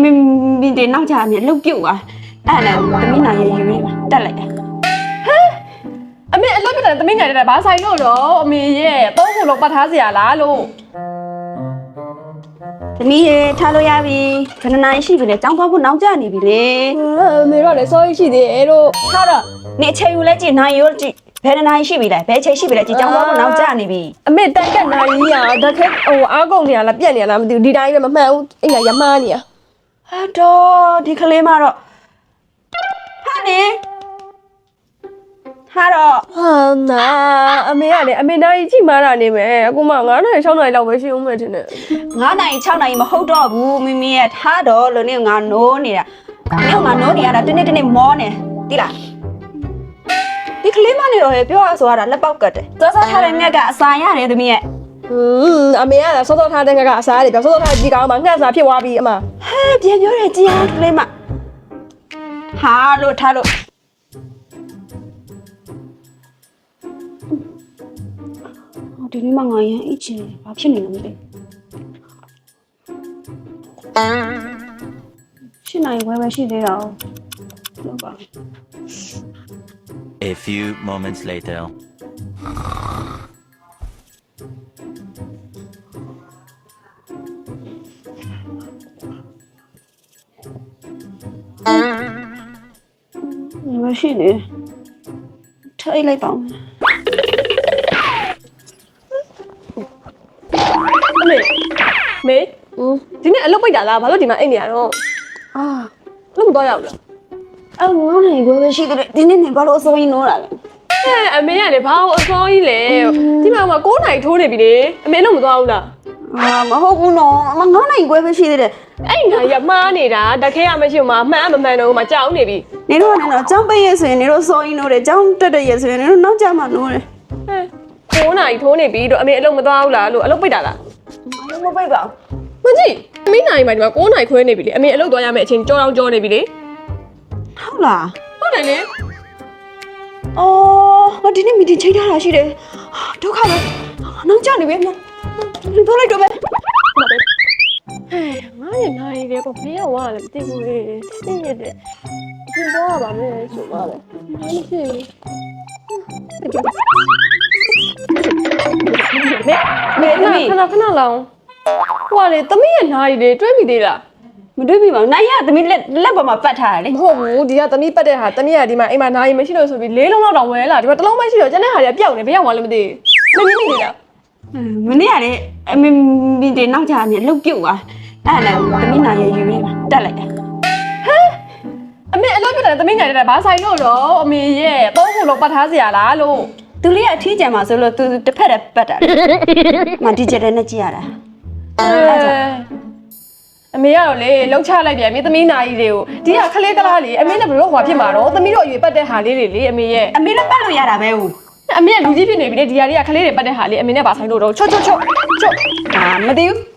မိတွေနောက်ကြအမြဲလှုပ်ပြုတ်သွားအဲ့နဲ့သမီးနိုင်ရယူနေပါတက်လိုက်တာအမေအလုပ်ပြတယ်သမီးငယ်တယ်ဘာဆိုင်လို့တော့အမေရဲ့သုံးခုလုံးပတ်ထားစရာလားလို့ သမီးရေထားလို့ရပြီခဏနိုင်ရှိပြီလေចောင်းသွားဖို့နောက်ကျနေပြီလေ အမေတော့လည်းစောရှိသေးတယ်လို့ ထားတော့နေအချိန်ယူလဲကြည့်နိုင်ရောကြည့်ဘယ်နိုင်ရှိပြီလဲဘယ်ချိန်ရှိပြီလဲကြည့်ចောင်းသွားဖို့နောက်ကျနေပြီ အမေတက်ကနိုင်ကြီးอ่ะဓာတ်ခဲဟိုအားကုန်နေရလားပြက်နေရလားမသိဘူးဒီတိုင်းပဲမမှန်ဘူးအိမ်ကရမားနေရ ဟာတော့ဒီကလေးမတော့ဟာနေဟာတော့ ဟာနာအမေကလည်းအမေနိုင်ကြီးမားတာနေမယ်အခုမှ9နိုင်6နိုင်လောက်ပဲရှိဦးမယ်ထင်တယ် 9နိုင်6နိုင်မဟုတ်တော့ဘူးမိမိရဲ့ထားတော့လို့နေငါနိုးနေတာနေငါနိုးနေရတာတနေ့မောနေတိလားဒီကလေးမနေတော့ပြောရဆိုရတာလက်ပေါက်ကတ်တယ်စောစောထားတဲ့မြက်ကအစာရတယ်သမီးရဲ့ အမေကစောစောထားတဲ့ငါကအစားတယ်ပြောစောစောထားကြည့်ကောင်းမှငှက်စားဖြစ်သွားပြီအမ ဟဲပြန်ပြောတယ်ကြည်အောင်ကလေးမဟာလို့ထားလို့ဒီနေ့မှငါရန်အိတ်ချင်ဘာဖြစ်နေလဲမသိရှင်းနိုင်ဝဲပဲရှိသေးတော့လို့ပါ A few moments later. မရှိသေးဘူးထိုင်လိုက်ပါဦး အမေဒီနေ့အလုပ်ပိတ်တာလားဘာလို့ဒီမှာအိတ်နေရတော့ အာ လို့မတော့ရောက်လား အဲ့ငါနိုင်ဝဲပဲရှိသေးတယ်ဒီနေ့နေဘာလို့အစိုးရနိုးတာလဲ အမေကလည်းဘာလို့အစောကြီးလဲဒီမှာ9နိုင်ထိုးနေပြီလေအမေတော့မသွားဘူးလား အာမဟုတ်ဘူးနော်ငါနိုင်ဝဲပဲရှိသေးတယ် အဲ့ငါရမှားနေတာတခဲရမရှိမှမှန်မမှန်တော့မှကြောက်နေပြီ နေတော့နေတော့ចောင်းပိတ်ရဆိုရင်နေတော့စိုးရနိုးတယ်ចောင်းတက်ရဆိုရင်နေတော့နောက်ကျမှနိုးတယ် 9နိုင်ထိုးနေပြီတော့အမေအလုပ်မသွားဘူးလားလို့အလုပ်ပိတ်တာလား မပိတ်ပါမဘူးကြည့်အမေနိုင်မှာဒီမှာ9နိုင်ခွဲနေပြီလေအမေအလုပ်သွားရမယ့်အချိန်ကြောကြောနေပြီလေ ဟုတ်လား ဟုတ်တယ်လေ အော်ငါဒီနေ့မီတင်ချိန်ထားတာရှိတယ်ဒုက္ခပဲနောက်ကျနေပြီမပြောလိုက်တော့ပဲ ဟဲ့ငါရနိုင်တယ်ပေါ့ဖေးကဝါလည်းမသိဘူးလေသိရတဲ့ဒီတော့ပါမယ်ဆိုပါလေမရှိဘူးမေခဏလောင်းဟိုကလေသမီးရဲ့နားရီလေတွဲမိသေးလား မတွေ့ပြီပါဘူးနိုင်ရသမီးလက်ပေါ်မှာပတ်ထားတယ်လေ မဟုတ်ဘူးဒီကသမီးပတ်တဲ့ဟာသမီးကဒီမှာအိမ်မှာနားရီမရှိလို့ဆိုပြီး၄လုံးလောက်တောင်ဝဲလာဒီမှာတစ်လုံးမရှိတော့ကျန်တဲ့ဟာတွေကပျောက်နေဘယ်ရောက်မှလည်းမသိဘူးမင်းမိနေလား မနေ့ကလေအမေမိတွေနောက်ကြအမြဲလှုပ်ပြုတ်သွားအဲ့နဲ့သမီးနိုင်ရယူနေပါတက်လိုက်တာ အမေအလုပ်ပြတယ်သမီးငယ်တယ်ဘာဆိုင်လို့တော့အမေရဲ့သုံးခုလုံးပတ်ထားစရာလားလို့ သူလေးကအထီးကျန်မှာဆိုလို့သူတစ်ဖက်တည်းပတ်တာမဒီဂျစ်နဲ့ကြည့်ရတာ အမေကတော့လေလှုပ်ချလိုက်ပြန်မြေသမီးနာကြီးတွေကိုဒီကခလေးကလားလေအမေနဲ့ဘယ်လိုဟွာဖြစ်မှာတော့သမီးတို့အရွယ်ပတ်တဲ့ဟာလေးတွေလေအမေရဲ့ အမေလည်းပတ်လို့ရတာပဲဟုတ် အမေကလူကြီးဖြစ်နေပြီလေဒီဟာတွေကခလေးတွေပတ်တဲ့ဟာလေးအမေနဲ့ဘာဆိုင်လို့တော့ချွတ်အာမသိဘူး